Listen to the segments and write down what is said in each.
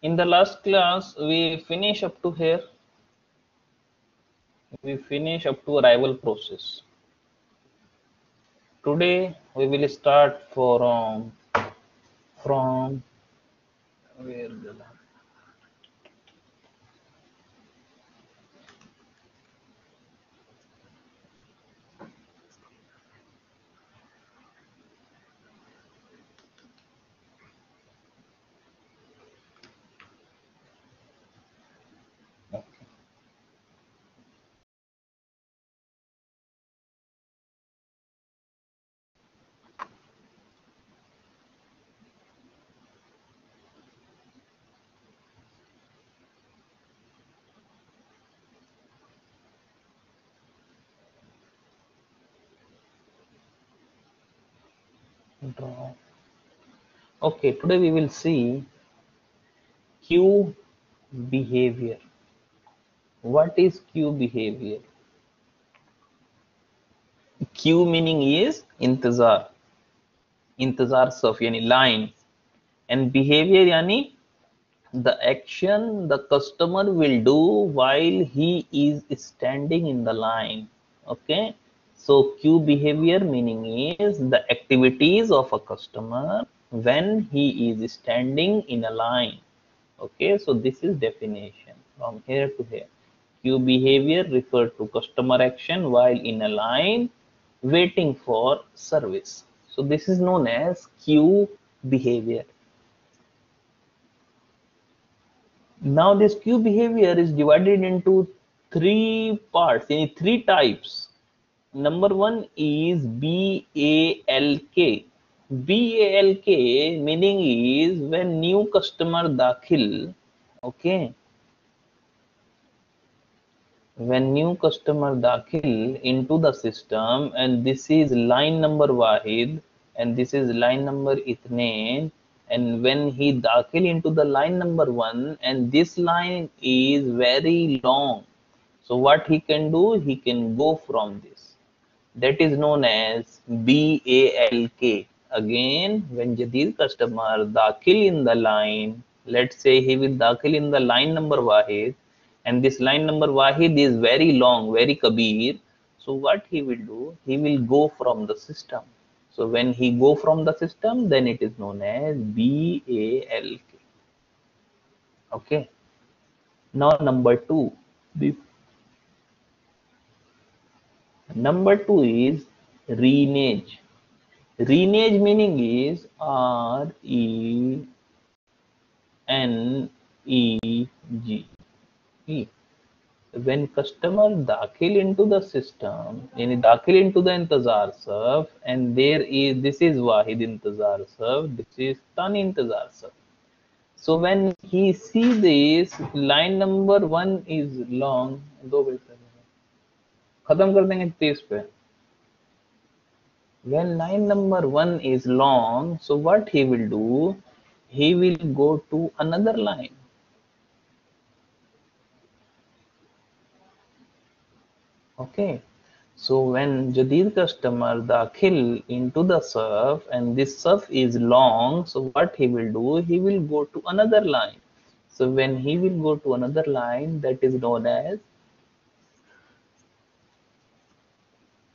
In the last class, we finish up to here. We finish up to arrival process. Today, we will start from where the draw. Okay, today we will see queue behavior. What is queue behavior? Queue meaning is इंतजार सफ यानी line, and behavior यानी the action the customer will do while he is standing in the line. Okay, so queue behavior meaning is the activities of a customer when he is standing in a line. Okay, so this is definition from here to here. Queue behavior refer to customer action while in a line waiting for service. So this is known as queue behavior. Now this queue behavior is divided into three parts, in three types. Number one is BALK. BALK meaning is when new customer dakhil, okay, when new customer dakhil into the system, and this is line number wahid and this is line number itne, and when he dakhil into the line number one and this line is very long, so what he can do, he can go from this, that is known as BALK. Again, when Jadid customer dakhil in the line, let's say he will dakhil in the line number Wahid, and this line number Wahid is very long, very kabir. So what he will do, he will go from the system. So when he go from the system, then it is known as BALK. Okay. Now number two. Number two is renage. Renage meaning is RENEG. When customer dakhil into the system, yani dakhil into the intezar saf, and there is, this is Wahid intezar saf, this is Tani intezar saf. So when he see this line number one is long, दो बजे खत्म कर देंगे 30 पे. When line number one is long, so what he will do, he will go to another line. Okay, so when Jadid customer dakhil into the surf and this surf is long, so what he will do, he will go to another line. So when he will go to another line, that is known as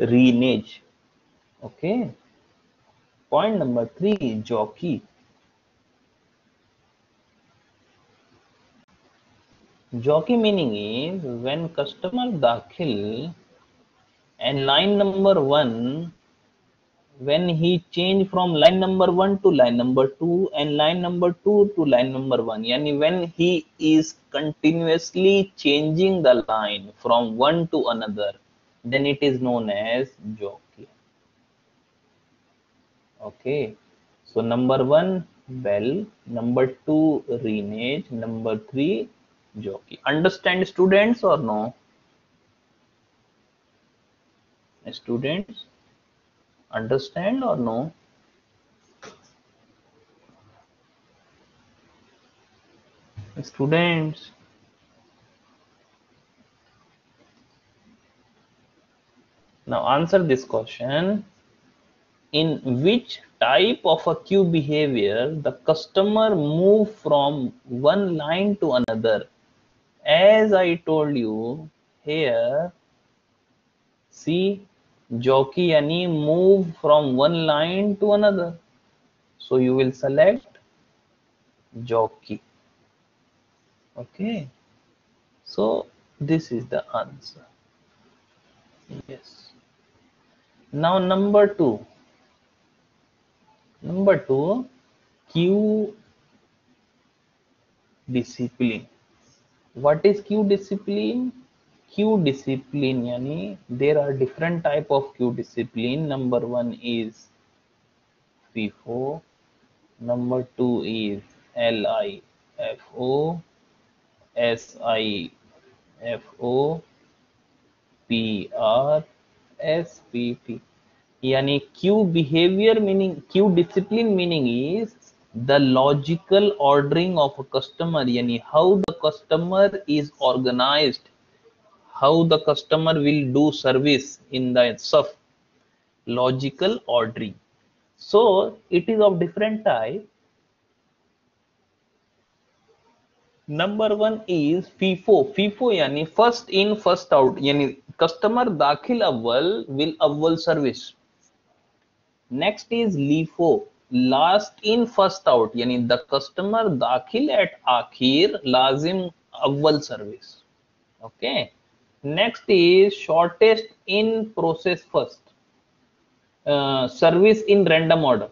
renage. Okay, point number three, jockey. Jockey meaning is when customer dakhil and line number one, when he change from line number one to line number two and line number two to line number one, yani when he is continuously changing the line from one to another, then it is known as jockey. Okay, so number one bell, number two renage, number three jockey. Understand students or no? Students, understand or no? Students, now answer this question. in which type of a queue behavior the customer move from one line to another. As I told you here, see, jockey yani move from one line to another, so you will select jockey. Okay, so this is the answer. Yes. Now number two, queue discipline. What is queue discipline? Queue discipline yani there are different type of queue discipline. Number one is FIFO, number two is LIFO, SIFO, PR, SPT. Yani queue behavior meaning, queue discipline meaning is the logical ordering of a customer, yani how the customer is organized, how the customer will do service in the SUF, logical ordering. So it is of different type. Number one is FIFO. FIFO yani first in first out, yani customer दाखिल अव्वल will अव्वल service. Next is LIFO, last in first out, yani the customer दाखिल at आखिर लाजिम अव्वल service. Okay. Next is shortest in process first, service in random order.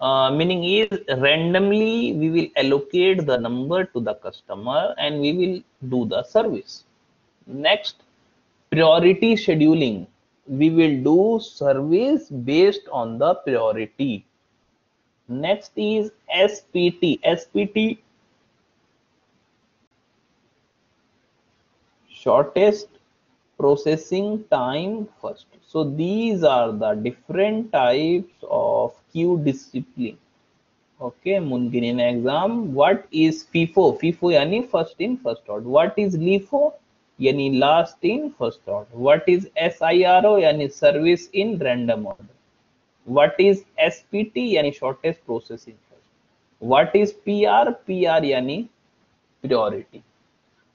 Meaning is randomly we will allocate the number to the customer and we will do the service. Next, priority scheduling. We will do service based on the priority. Next is SPT. SPT, shortest processing time first. So these are the different types of queue discipline. Okay, Munginin exam. What is FIFO? FIFO yani first in first out. What is LIFO? Yani last in first out. What is SIRO? Yani service in random order. What is SPT? Yani shortest processing first. What is PR? PR yani priority.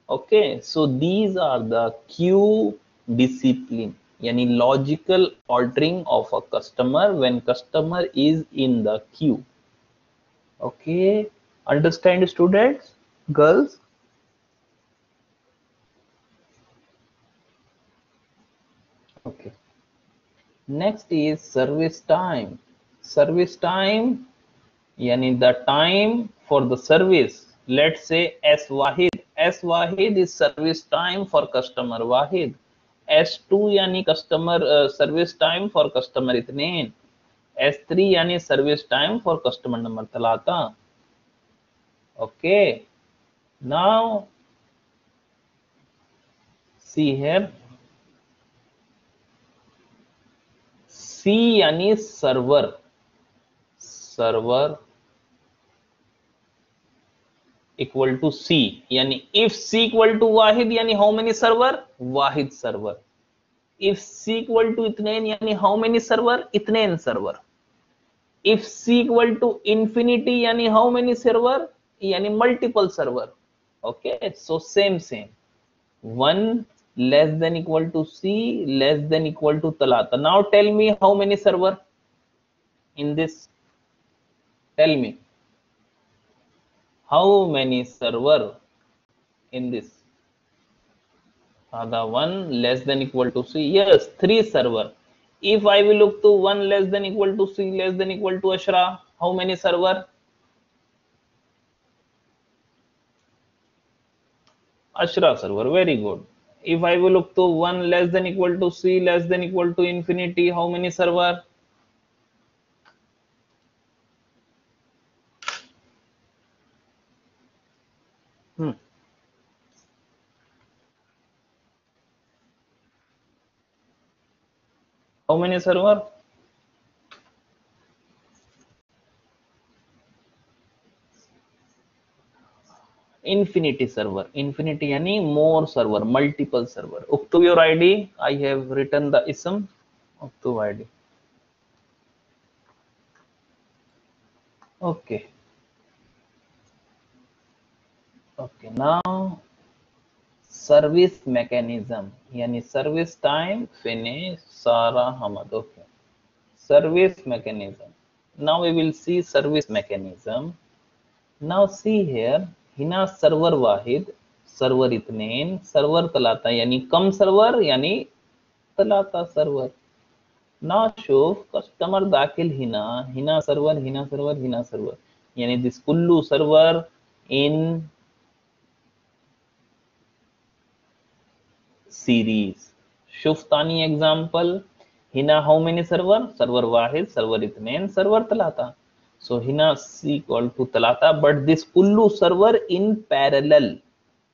Okay, so these are the queue discipline, yani logical ordering of a customer when customer is in the queue. Okay, understand students, girls? Okay. Next is service time. Service time, yani the time for the service. Let's say S Wahid. S Wahid is service time for customer Wahid. S2 yani customer service time for customer Itnain. S3 yani service time for customer number Talata. Okay. Now see here. C yani server. Server equal to C. Yani if C equal to Wahid, yani how many server? Wahid server. If C equal to Itnain, yani how many server? Itnain server. If C equal to infinity, yani how many server? Yani multiple server. Okay, so same. 1 less than equal to C, less than equal to Talata. Now tell me how many server in this? Tell me. How many server in this? The 1 less than equal to C. Yes, 3 server. If I will look to 1 less than equal to C, less than equal to Ashra, how many server? Ashra server, very good. If I will look to 1 less than equal to C, less than equal to infinity, how many server? How many server? Infinity server. Infinity yani more server, multiple server. Uktub your ID. I have written the ism. Uktub ID. Okay. Okay. Now service mechanism यानी service time finish Sarah Hamad. Okay. Service mechanism. Now we will see service mechanism. Now see here हिना server वाहिद server इतनेन server तलाता यानी कम server यानी तलाता server. Now show customer दाखिल हिना हिना सर्वर हिना सर्वर हिना सर्वर यानी this kullu server in series. شوف ثاني example هنا how many server server واحد server اثنين server ثلاثة. So هنا C equal to ثلاثة but this kullu server in parallel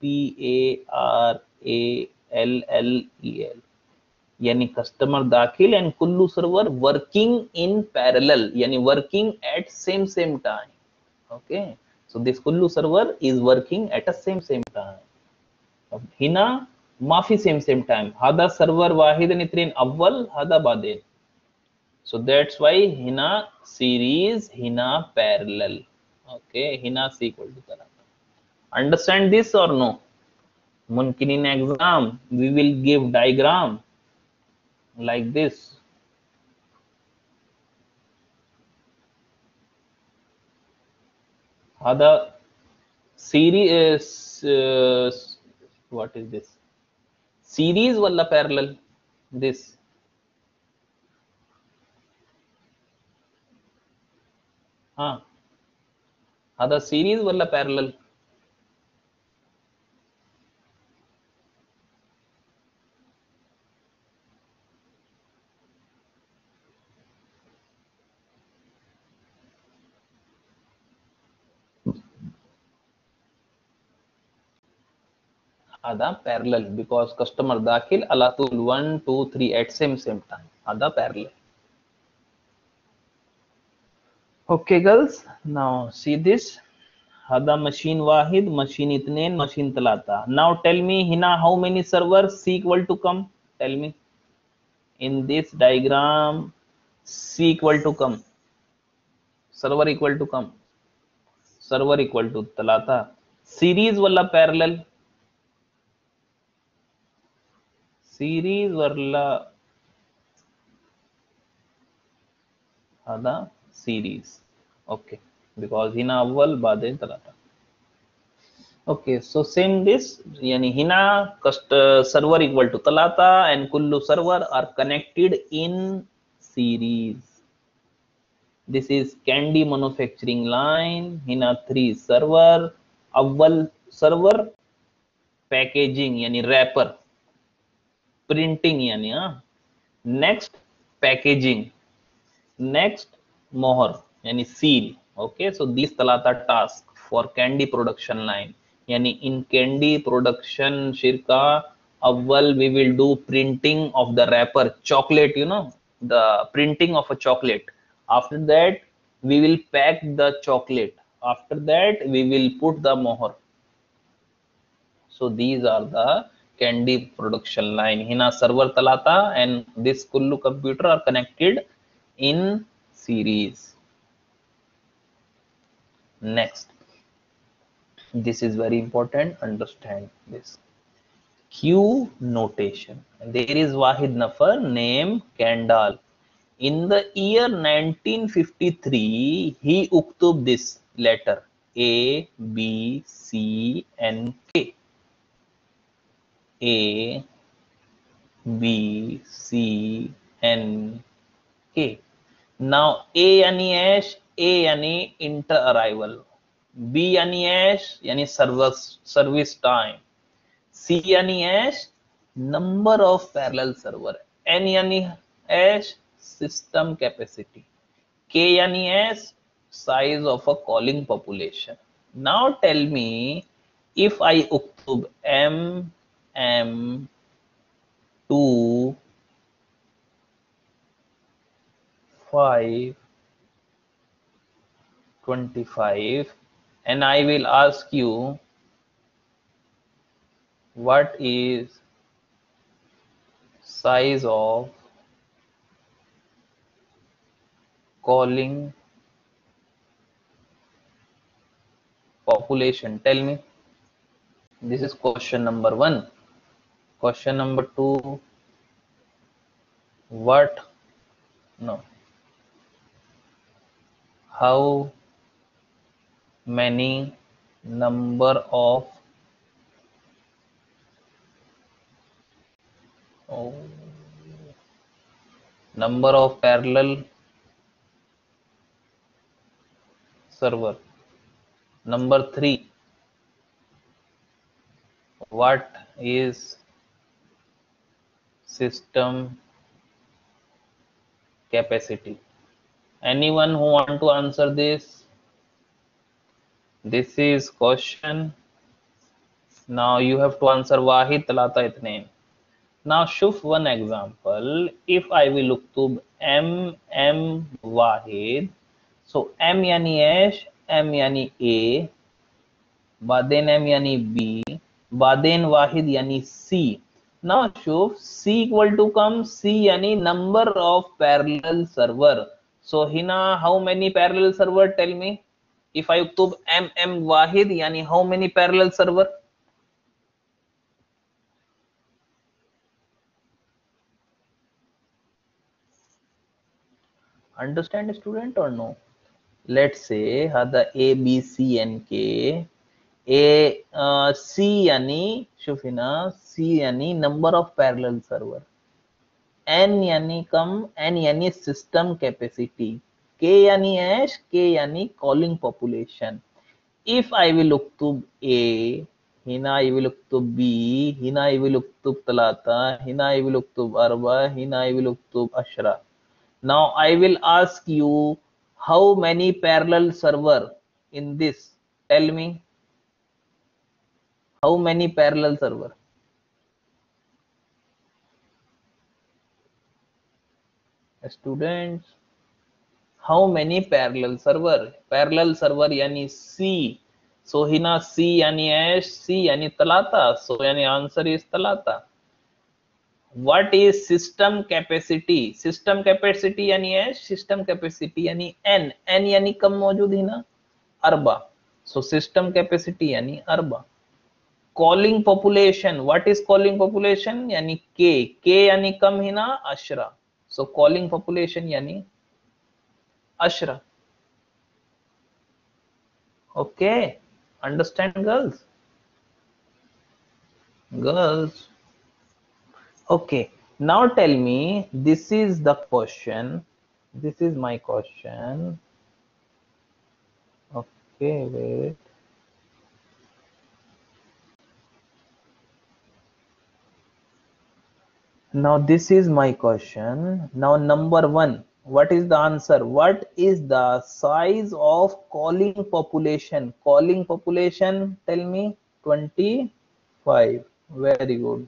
PARALLEL यानी customer दाखिल and kullu server working in parallel यानी working at same time. Okay, so this kullu server is working at a same time. هنا ما في same time. هذا server واحد نترين أول هذا بعدين. So that's why هنا series هنا parallel. Okay, هنا C equal to ثلاثة. Understand this or no? ممكن in exam we will give diagram like this. هذا series what is this? Series वला parallel? This. हाँ. هذا series वला parallel? Ada parallel because customer दाखिल alatul 1 2 3 at same time. Ada parallel. Okay girls, now see this. Hada machine wahid, machine itnen, machine talata. Now tell me hina how many servers C equal to come? Tell me in this diagram C equal to come. Server equal to come. Server equal to talata. Series wala parallel. Series wala hada series. Okay, because hina awwal baade talata. Okay, so same this yani hina server equal to talata and kullu server are connected in series. This is candy manufacturing line. Hina 3 server. Awwal server packaging yani wrapper. Printing yani next packaging. Next mohar yani seal. Okay, so these talata task for candy production line. Yani in candy production shirka awwal we will do printing of the wrapper chocolate, you know, the printing of a chocolate. After that we will pack the chocolate. After that we will put the mohar. So these are the candy production line. Hina server talata and this kullu computer are connected in series. Next, this is very important, understand this. Q notation. There is Wahid Nafar name Kendall. In the year 1953, he uktub this letter A, B, C, and K. A, B, C, and K. Now A यानी ऐश, A यानी inter arrival, B यानी ऐश यानी service time, C यानी ऐश number of parallel server, N यानी ऐश system capacity, K यानी ऐश size of a calling population. Now tell me if I uktub M 2 5 25 and I will ask you what is size of calling population? Tell me. This is question number 1. Question number 2. What? No. How many number of oh, number of parallel server? Number 3. What is system capacity? Anyone who want to answer this? This is question. Now you have to answer Wahid, Talata, Itnain. Now shuf one example. If I will look to M Wahid, so M yani Ash, M yani A, Baden M yani B, Baden Wahid yani C. Now shuf C equal to come C yani number of parallel server. So hina how many parallel server? Tell me. If I uktub M Wahid yani how many parallel server? Understand student or no? Let's say hada A, B, C and K. C yani shufina C yani number of parallel server. N yani come N yani system capacity. K yani ash, K yani calling population. If I will look to A, hina I will look to B, hina I will look to Talata, hina I will look to Arba, hina I will look to Ashra. Now I will ask you how many parallel server in this? Tell me how many parallel server? Students, how many parallel server? Parallel server yani C. So hina C yani ash, C yani talata. So yani answer is talata. What is system capacity? System capacity yani ash, system capacity yani N. N yani kam मौजूद है ना अरबा. So system capacity yani अरबा. Calling population, what is calling population? yani K. K yani kam है ना Ashara. So calling population yani Ashara. Okay, understand girls? Girls. Okay, now tell me, this is the question. This is my question. Okay, wait. Now this is my question. Now number 1, what is the answer? What is the size of calling population? Calling population, tell me. 25. Very good.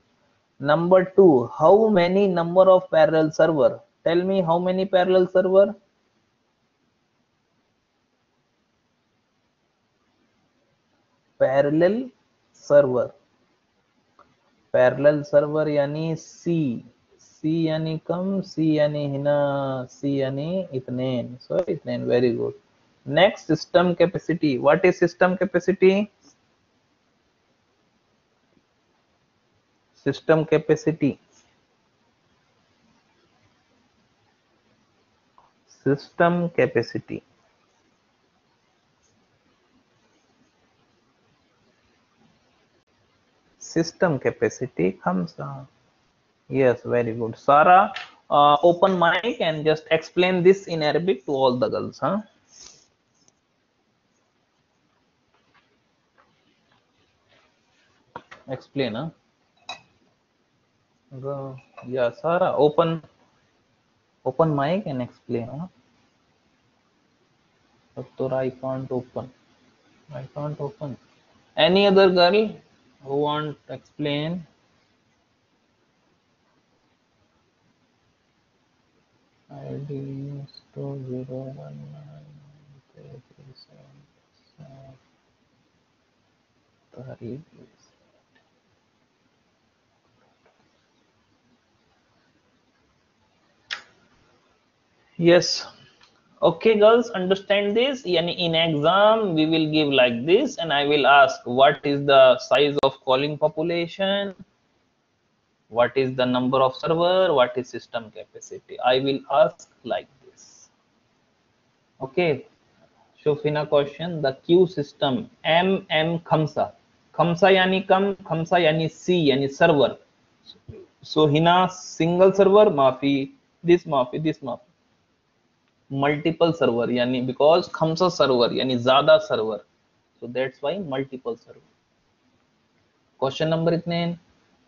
Number 2, how many number of parallel server? Tell me how many parallel server? Parallel server. Parallel server यानी C. C यानी कम, C यानी Hina, C यानी इतनेन. So इतनेन, very good. Next, system capacity. What is system capacity? System capacity. System capacity. System capacity comes down. Yes, very good. Sarah, open mic and just explain this in Arabic to all the girls. Huh? Explain. Huh? Yeah, Sarah, open mic and explain. Huh? Doctor, I can't open. I can't open. Any other girl who want to explain? ID is 2019. Yes. Okay girls, understand this. Yani in exam we will give like this, and I will ask what is the size of calling population, what is the number of server, what is system capacity. I will ask like this. Okay, Shofina question, the queue system M khamsa. Khamsa yani kam, khamsa yani C yani server. So hina single server maafi, this maafi. Multiple server yani because khamsa server yani ज़्यादा server, so that's why multiple server. Question number itne,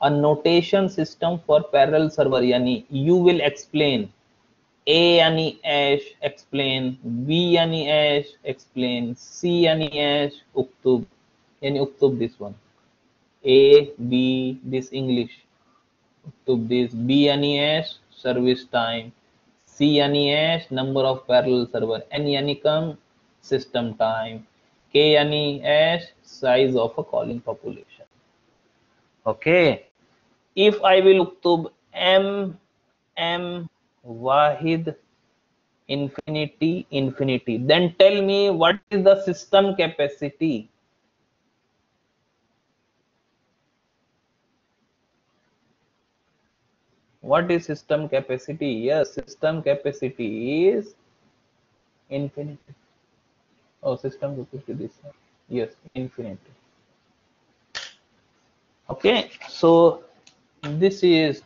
a notation system for parallel server yani you will explain A yani ash explain, B yani ash explain, C yani ash uktub yani uktub this one, A B this English to this, B yani ash service time, C yani ash number of parallel server, N yani come system time, K yani ash size of a calling population. Okay, if I will uktub M wahid infinity, then tell me what is the system capacity. What is system capacity? Yes, system capacity is infinity. Oh, system capacity this one. Yes, infinity. Okay, so this is